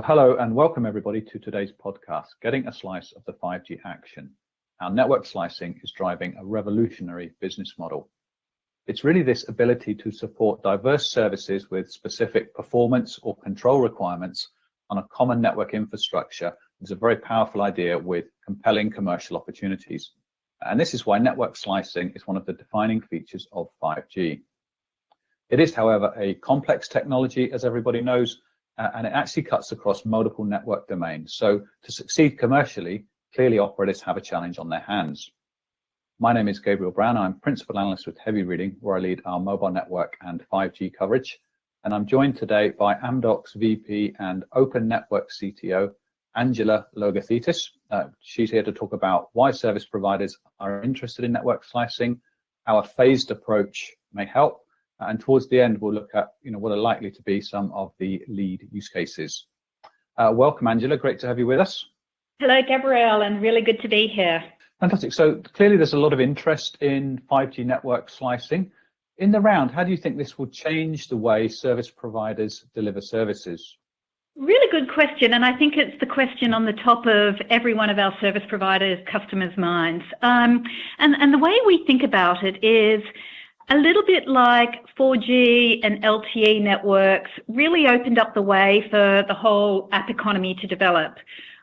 Hello and welcome everybody to today's podcast, Getting a Slice of the 5G Action. How network slicing is driving a revolutionary business model. It's really this ability to support diverse services with specific performance or control requirements on a common network infrastructure is a very powerful idea with compelling commercial opportunities. And this is why network slicing is one of the defining features of 5G. It is, however, a complex technology, as everybody knows, and it actually cuts across multiple network domains. So to succeed commercially, clearly operators have a challenge on their hands. My name is Gabriel Brown. I'm Principal Analyst with Heavy Reading, where I lead our mobile network and 5G coverage. And I'm joined today by Amdocs VP and Open Network CTO, Angela Logothetis. She's here to talk about why service providers are interested in network slicing, how a phased approach may help, and towards the end, we'll look at what are likely to be some of the lead use cases. Welcome, Angela. Great to have you with us. Hello, Gabriel, and really good to be here. Fantastic. So clearly there's a lot of interest in 5G network slicing. In the round, how do you think this will change the way service providers deliver services? Really good question, and I think it's the question on the top of every one of our service providers' customers' minds. And the way we think about it is a little bit like 4G and LTE networks really opened up the way for the whole app economy to develop.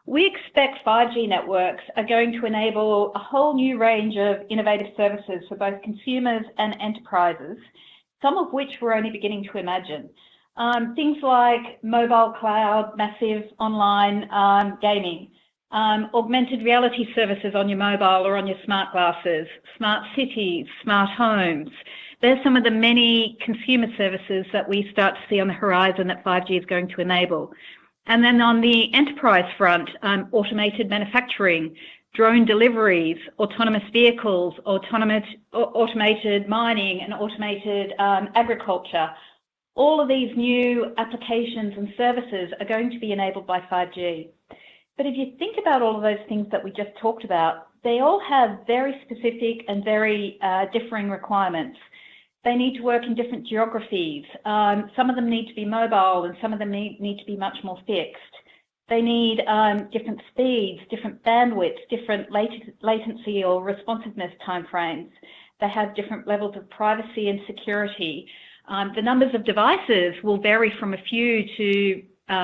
We expect 5G networks are going to enable a whole new range of innovative services for both consumers and enterprises, some of which we're only beginning to imagine. Things like mobile cloud, massive online gaming, augmented reality services on your mobile or on your smart glasses, smart cities, smart homes. There's some of the many consumer services that we start to see on the horizon that 5G is going to enable. And then on the enterprise front, automated manufacturing, drone deliveries, autonomous vehicles, automated mining and automated agriculture. All of these new applications and services are going to be enabled by 5G. But if you think about all of those things that we just talked about, they all have very specific and very differing requirements. They need to work in different geographies. Some of them need to be mobile and some of them need to be much more fixed. They need different speeds, different bandwidths, different latency or responsiveness timeframes. They have different levels of privacy and security. The numbers of devices will vary from a few to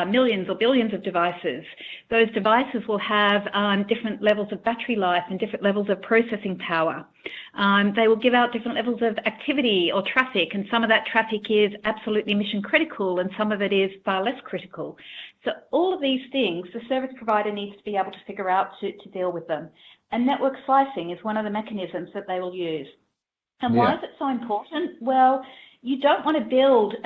millions or billions of devices. Those devices will have different levels of battery life and different levels of processing power. They will give out different levels of activity or traffic, and some of that traffic is absolutely mission critical and some of it is far less critical. So all of these things, the service provider needs to be able to figure out to deal with them. And network slicing is one of the mechanisms that they will use. And why is it so important? Well, you don't want to build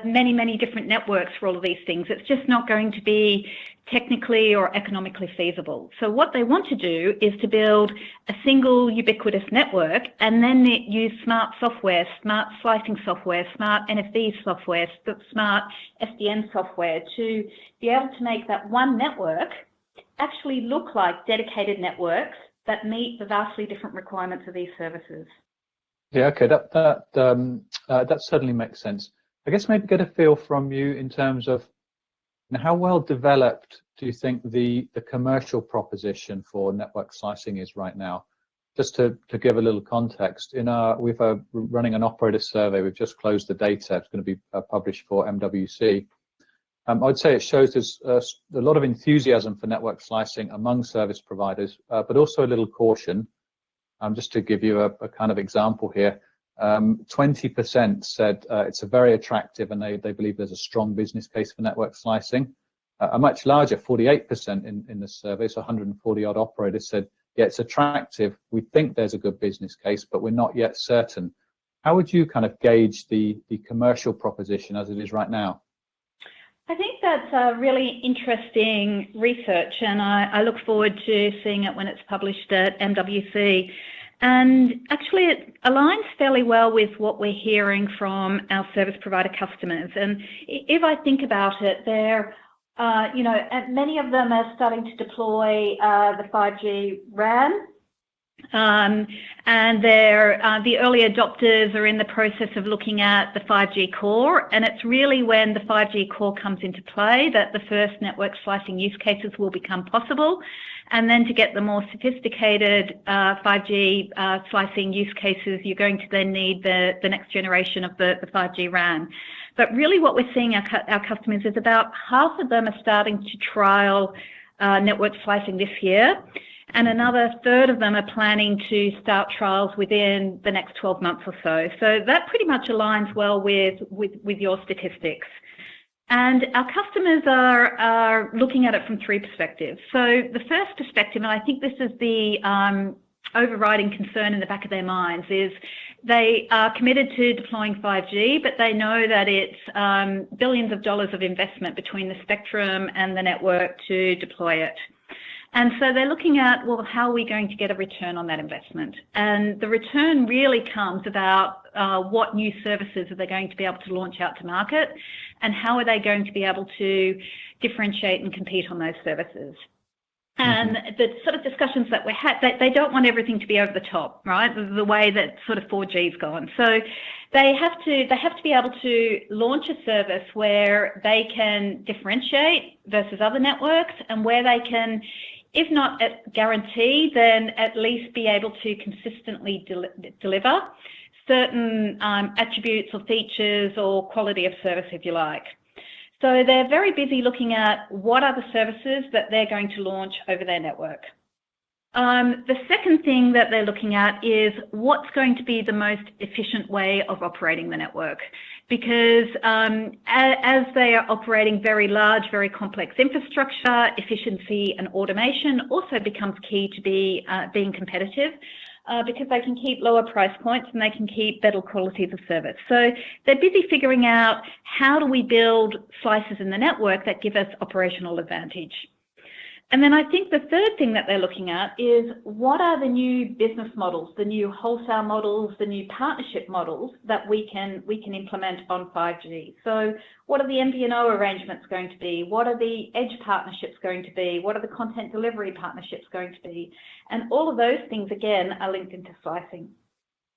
many different networks for all of these things. It's just not going to be technically or economically feasible. So what they want to do is to build a single ubiquitous network and then use smart software, smart slicing software, smart NFV software, smart SDN software to be able to make that one network actually look like dedicated networks that meet the vastly different requirements of these services. Yeah, okay, that certainly makes sense. I guess maybe get a feel from you in terms of how well developed do you think the commercial proposition for network slicing is right now? Just to give a little context, we're running an operator survey. We've just closed the data. It's going to be published for MWC. I'd say it shows there's a lot of enthusiasm for network slicing among service providers, but also a little caution. Just to give you a kind of example here, 20% said it's a very attractive and they believe there's a strong business case for network slicing. A much larger 48% in the survey, so 140 odd operators said, yeah, it's attractive. We think there's a good business case, but we're not yet certain. How would you kind of gauge the commercial proposition as it is right now? I think that's really interesting research, and I look forward to seeing it when it's published at MWC. And actually, it aligns fairly well with what we're hearing from our service provider customers. And if I think about it, many of them are starting to deploy the 5G RAN And the early adopters are in the process of looking at the 5G core, and it's really when the 5G core comes into play that the first network slicing use cases will become possible. And then to get the more sophisticated 5G slicing use cases, you're going to then need the next generation of the 5G RAN. But really what we're seeing our customers is about half of them are starting to trial network slicing this year, and another third of them are planning to start trials within the next 12 months or so. So that pretty much aligns well with your statistics. And our customers are looking at it from three perspectives. So the first perspective, and I think this is the overriding concern in the back of their minds, is they are committed to deploying 5G, but they know that it's billions of dollars of investment between the spectrum and the network to deploy it. And so they're looking at, well, how are we going to get a return on that investment? And the return really comes about what new services are they going to be able to launch out to market, and how are they going to be able to differentiate and compete on those services. And the sort of discussions that we had, they don't want everything to be over the top, right? The way that sort of 4G's gone. So they have to be able to launch a service where they can differentiate versus other networks, and where they can, if not guarantee, then at least be able to consistently deliver certain attributes or features or quality of service, if you like. So they're very busy looking at what are the services that they're going to launch over their network. The second thing that they're looking at is what's going to be the most efficient way of operating the network. Because as they are operating very large, very complex infrastructure, efficiency and automation also becomes key to being competitive. Because they can keep lower price points and they can keep better qualities of service. So they're busy figuring out how do we build slices in the network that give us operational advantage. And then I think the third thing that they're looking at is what are the new business models, the new wholesale models, the new partnership models that we can implement on 5G. So what are the MVNO arrangements going to be? What are the edge partnerships going to be? What are the content delivery partnerships going to be? And all of those things, again, are linked into slicing.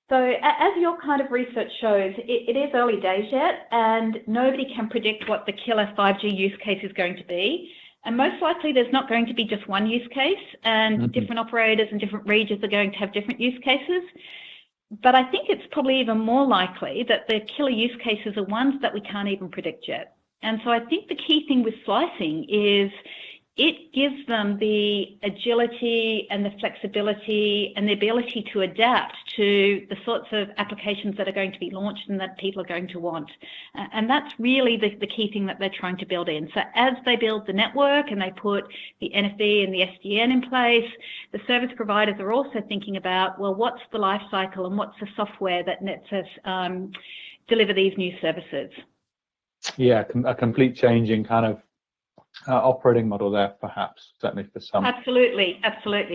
So as your kind of research shows, it is early days yet, and nobody can predict what the killer 5G use case is going to be. And most likely there's not going to be just one use case, and different operators and different regions are going to have different use cases. But I think it's probably even more likely that the killer use cases are ones that we can't even predict yet. And so I think the key thing with slicing is it gives them the agility and the flexibility and the ability to adapt to the sorts of applications that are going to be launched and that people are going to want. And that's really the key thing that they're trying to build in. So as they build the network and they put the NFV and the SDN in place, the service providers are also thinking about, well, what's the life cycle and what's the software that lets us deliver these new services? Yeah, a complete change in kind of operating model there, perhaps, certainly for some. Absolutely,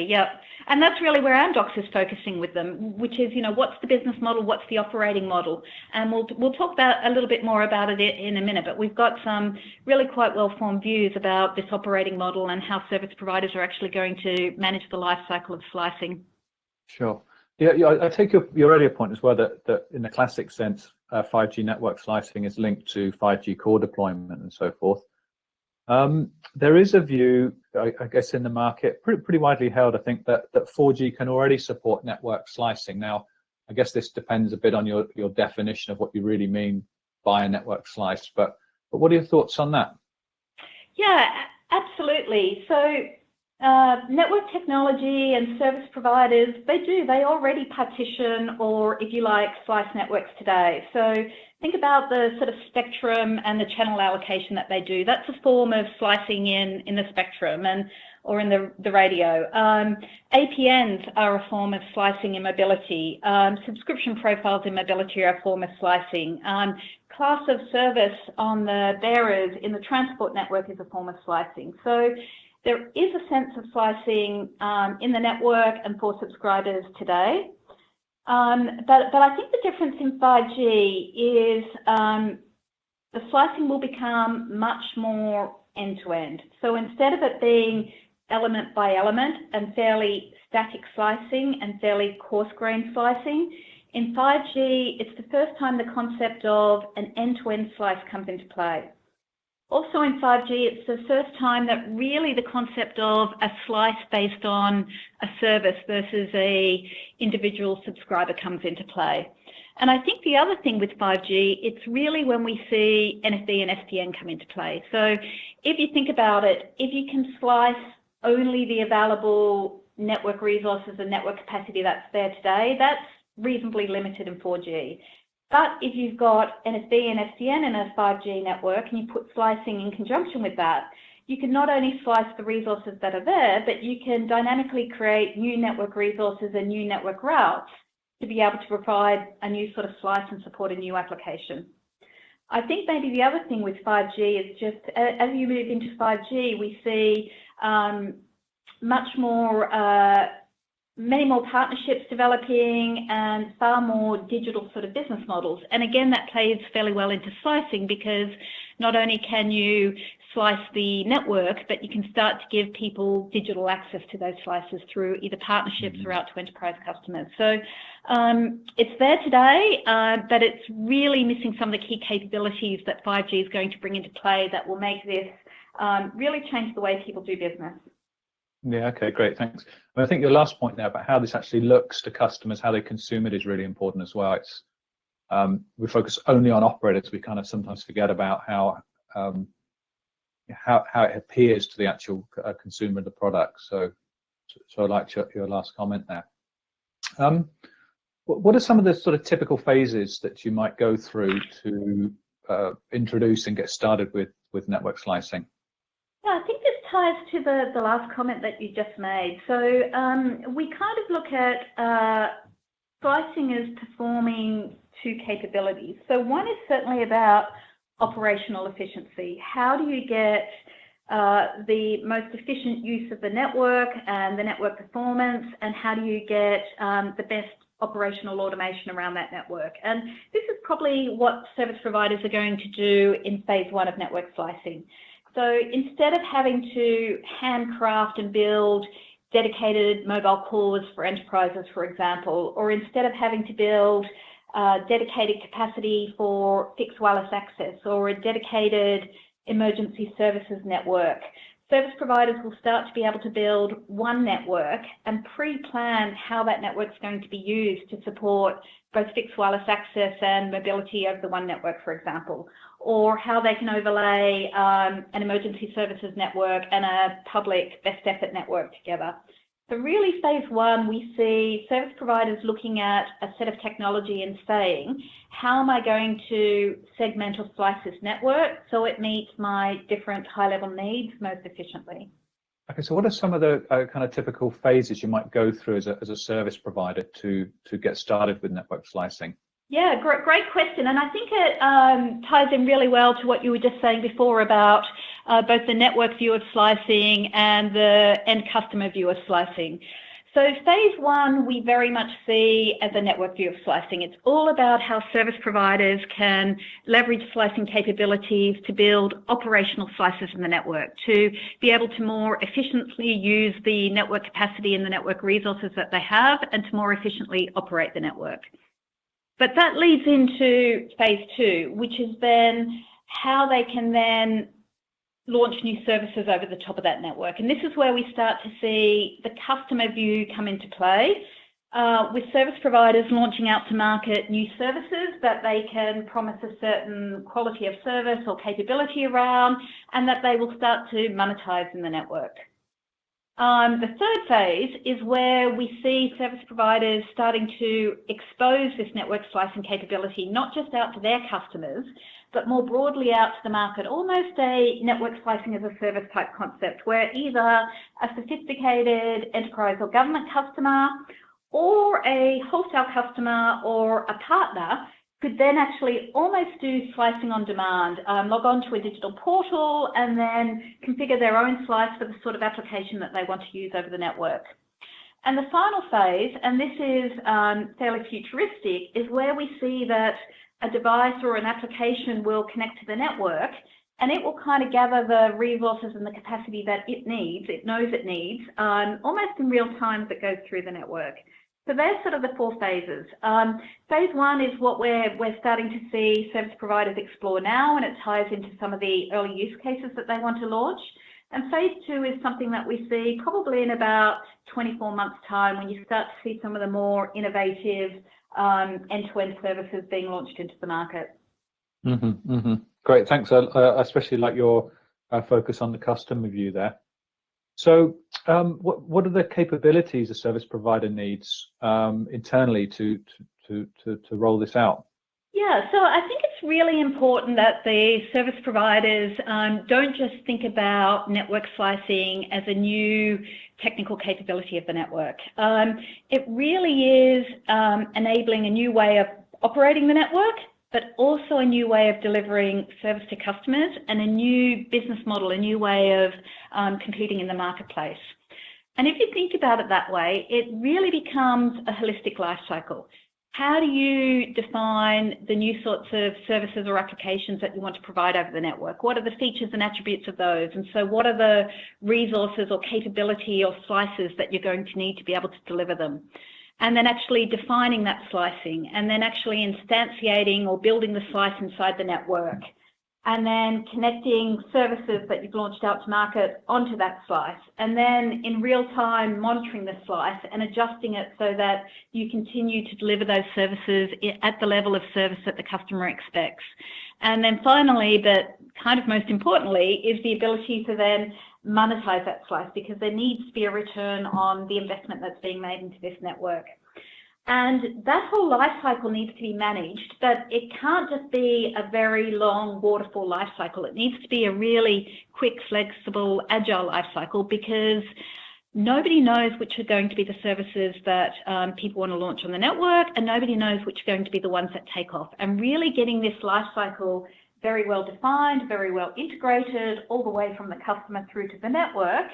yeah. And that's really where Amdocs is focusing with them, which is, what's the business model, what's the operating model? And we'll talk about a little bit more about it in a minute, but we've got some really quite well-formed views about this operating model and how service providers are actually going to manage the life cycle of slicing. Sure. Yeah, I take your earlier point as well that in the classic sense, 5G network slicing is linked to 5G core deployment and so forth. There is a view, I guess, in the market, pretty widely held, I think, that 4G can already support network slicing. Now, I guess this depends a bit on your definition of what you really mean by a network slice, but what are your thoughts on that? Yeah, absolutely. So network technology and service providers, they already partition, or if you like, slice networks today. So think about the sort of spectrum and the channel allocation that they do. That's a form of slicing in the spectrum or in the radio. APNs are a form of slicing in mobility. Subscription profiles in mobility are a form of slicing. Class of service on the bearers in the transport network is a form of slicing. So there is a sense of slicing in the network and for subscribers today. But I think the difference in 5G is the slicing will become much more end-to-end. So instead of it being element by element and fairly static slicing and fairly coarse-grained slicing. In 5G, it's the first time the concept of an end-to-end slice comes into play. Also in 5G, it's the first time that really the concept of a slice based on a service versus a individual subscriber comes into play. And I think the other thing with 5G, it's really when we see NFV and SDN come into play. So if you think about it, if you can slice only the available network resources and network capacity that's there today, that's reasonably limited in 4G. But if you've got NFV and SDN in a 5G network and you put slicing in conjunction with that, you can not only slice the resources that are there, but you can dynamically create new network resources and new network routes to be able to provide a new sort of slice and support a new application. I think maybe the other thing with 5G is just as you move into 5G, we see many more partnerships developing and far more digital sort of business models. And again, that plays fairly well into slicing because not only can you slice the network, but you can start to give people digital access to those slices through either partnerships or out to enterprise customers. So it's there today, but it's really missing some of the key capabilities that 5G is going to bring into play that will make this really change the way people do business. Yeah, okay, great, thanks. I think your last point there about how this actually looks to customers, how they consume it is really important as well. It's we focus only on operators. We kind of sometimes forget about how it appears to the actual consumer of the product. So I liked your last comment there. What are some of the sort of typical phases that you might go through to introduce and get started with network slicing? Yeah, I think this ties to the last comment that you just made. So we kind of look at slicing as performing two capabilities. So one is certainly about operational efficiency. How do you get the most efficient use of the network and the network performance, and how do you get the best operational automation around that network? And this is probably what service providers are going to do in phase one of network slicing. So instead of having to handcraft and build dedicated mobile cores for enterprises, for example, or instead of having to build dedicated capacity for fixed wireless access or a dedicated emergency services network, service providers will start to be able to build one network and pre-plan how that network is going to be used to support both fixed wireless access and mobility over the one network, for example, or how they can overlay an emergency services network and a public best effort network together. So really phase one, we see service providers looking at a set of technology and saying, how am I going to segment or slice this network so it meets my different high-level needs most efficiently? Okay, so what are some of the kind of typical phases you might go through as a service provider to get started with network slicing? Yeah, great question. And I think it ties in really well to what you were just saying before about both the network view of slicing and the end customer view of slicing. So phase one, we very much see as a network view of slicing. It's all about how service providers can leverage slicing capabilities to build operational slices in the network, to be able to more efficiently use the network capacity and the network resources that they have, and to more efficiently operate the network. But that leads into phase two, which is then how they can then launch new services over the top of that network. And this is where we start to see the customer view come into play, with service providers launching out to market new services that they can promise a certain quality of service or capability around, and that they will start to monetize in the network. The third phase is where we see service providers starting to expose this network slicing capability, not just out to their customers, but more broadly out to the market, almost a network slicing as a service type concept, where either a sophisticated enterprise or government customer or a wholesale customer or a partner could then actually almost do slicing on demand, log on to a digital portal and then configure their own slice for the sort of application that they want to use over the network. And the final phase, and this is fairly futuristic, is where we see that a device or an application will connect to the network, and it will kind of gather the resources and the capacity that it knows it needs, almost in real time as it goes through the network. So there's sort of the 4 phases. Phase 1 is what we're starting to see service providers explore now, and it ties into some of the early use cases that they want to launch. And phase 2 is something that we see probably in about 24 months' time, when you start to see some of the more innovative end-to-end services being launched into the market. Great, thanks. I especially like your focus on the customer view there. So what are the capabilities a service provider needs internally to roll this out? Yeah, so I think it's really important that the service providers don't just think about network slicing as a new technical capability of the network. It really is enabling a new way of operating the network, but also a new way of delivering service to customers and a new business model, a new way of competing in the marketplace. And if you think about it that way, it really becomes a holistic life cycle. How do you define the new sorts of services or applications that you want to provide over the network? What are the features and attributes of those? And so what are the resources or capability or slices that you're going to need to be able to deliver them? And then actually defining that slicing, and then actually instantiating or building the slice inside the network, and then connecting services that you've launched out to market onto that slice, and then in real time monitoring the slice and adjusting it so that you continue to deliver those services at the level of service that the customer expects. And then finally, but kind of most importantly, is the ability to then monetize that slice, because there needs to be a return on the investment that's being made into this network. And that whole life cycle needs to be managed, but it can't just be a very long waterfall life cycle. It needs to be a really quick, flexible, agile life cycle, because nobody knows which are going to be the services that people want to launch on the network, and nobody knows which are going to be the ones that take off. And really getting this life cycle very well defined, very well integrated, all the way from the customer through to the network,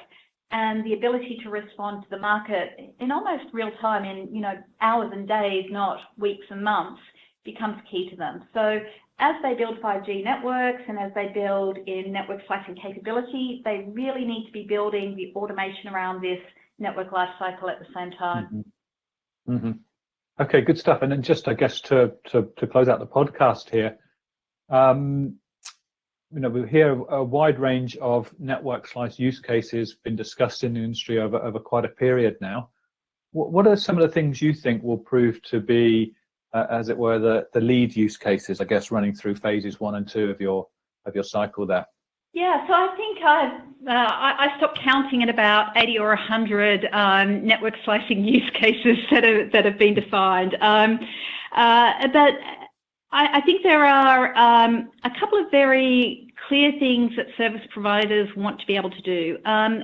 and the ability to respond to the market in almost real time, in hours and days, not weeks and months, becomes key to them. So as they build 5G networks and as they build in network slicing capability, they really need to be building the automation around this network life cycle at the same time. Okay, good stuff. And then just, I guess, to close out the podcast here, we hear a wide range of network slice use cases been discussed in the industry over quite a period now. What are some of the things you think will prove to be, as it were, the lead use cases, I guess, running through phases 1 and 2 of your cycle there? Yeah, so I think I stopped counting at about 80 or 100 network slicing use cases that have been defined. But I think there are a couple of very clear things that service providers want to be able to do.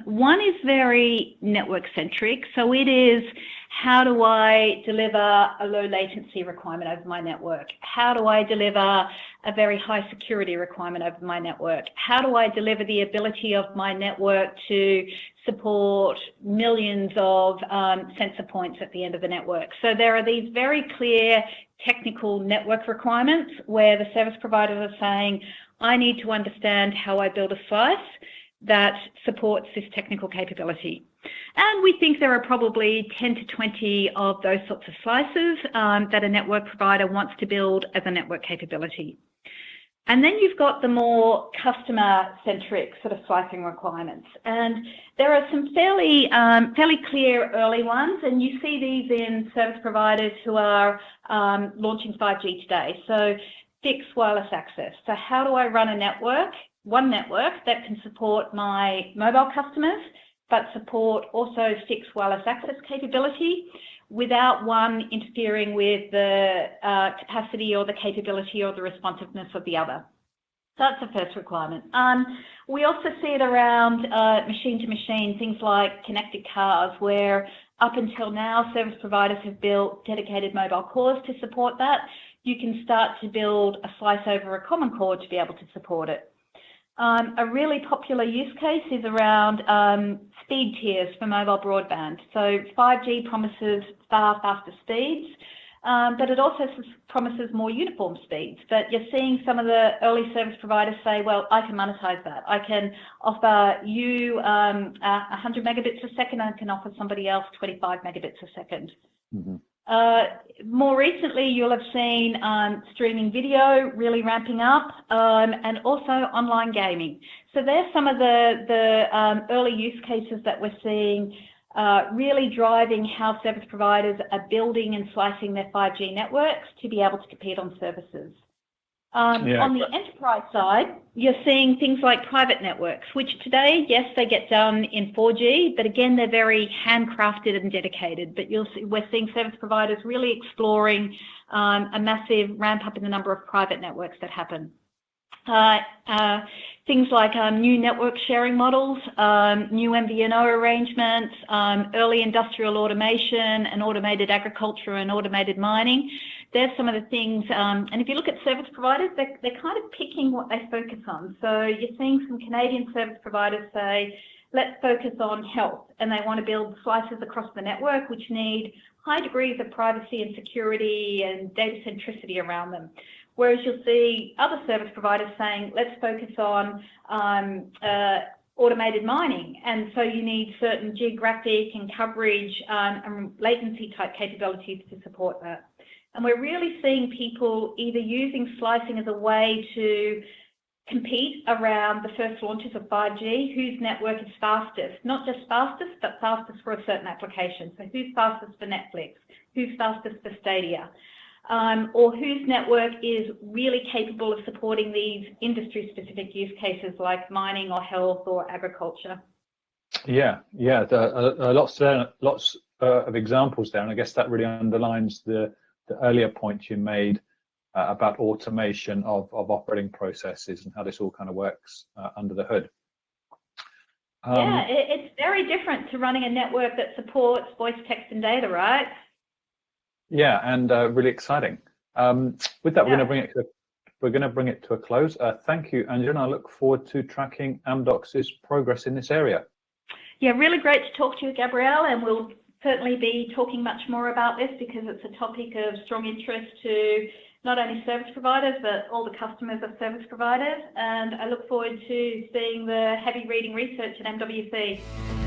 One is very network-centric. So it is, how do I deliver a low latency requirement over my network? How do I deliver a very high security requirement over my network? How do I deliver the ability of my network to support millions of sensor points at the end of the network? So there are these very clear technical network requirements where the service providers are saying, I need to understand how I build a slice that supports this technical capability. And we think there are probably 10 to 20 of those sorts of slices that a network provider wants to build as a network capability. And then you've got the more customer-centric sort of slicing requirements. And there are some fairly clear early ones, and you see these in service providers who are launching 5G today. So fixed wireless access. So how do I run a network, one network that can support my mobile customers, but support also fixed wireless access capability without one interfering with the capacity or the capability or the responsiveness of the other. So that's the first requirement. We also see it around machine-to-machine, things like connected cars, where up until now, service providers have built dedicated mobile cores to support that. You can start to build a slice over a common core to be able to support it. A really popular use case is around speed tiers for mobile broadband. So 5G promises far faster speeds. but it also promises more uniform speeds. But you're seeing some of the early service providers say, well, I can monetize that. I can offer you 100 megabits a second, and I can offer somebody else 25 megabits a second. Mm-hmm. More recently, you'll have seen streaming video really ramping up, and also online gaming. So there's some of the early use cases that we're seeing really driving how service providers are building and slicing their 5G networks to be able to compete on services. On the enterprise side, you're seeing things like private networks, which today, yes, they get done in 4G, but again, they're very handcrafted and dedicated. But we're seeing service providers really exploring a massive ramp up in the number of private networks that happen. Things like new network sharing models, new MVNO arrangements, early industrial automation and automated agriculture and automated mining. There's some of the things, and if you look at service providers, they're kind of picking what they focus on. So you're seeing some Canadian service providers say, let's focus on health, and they want to build slices across the network which need high degrees of privacy and security and data centricity around them. Whereas you'll see other service providers saying, let's focus on automated mining. And so you need certain geographic and coverage and latency type capabilities to support that. And we're really seeing people either using slicing as a way to compete around the first launches of 5G, whose network is fastest, not just fastest, but fastest for a certain application. So who's fastest for Netflix, who's fastest for Stadia, or whose network is really capable of supporting these industry-specific use cases like mining or health or agriculture. Yeah, lots of examples there, and I guess that really underlines the earlier point you made about automation of operating processes and how this all kind of works under the hood. It's very different to running a network that supports voice, text, and data, right? Yeah, and really exciting. With that, we're going to bring it to a close. Thank you, Angela, and I look forward to tracking Amdocs' progress in this area. Yeah, really great to talk to you, Gabrielle, and we'll certainly be talking much more about this because it's a topic of strong interest to not only service providers, but all the customers of service providers. And I look forward to seeing the heavy reading research at MWC.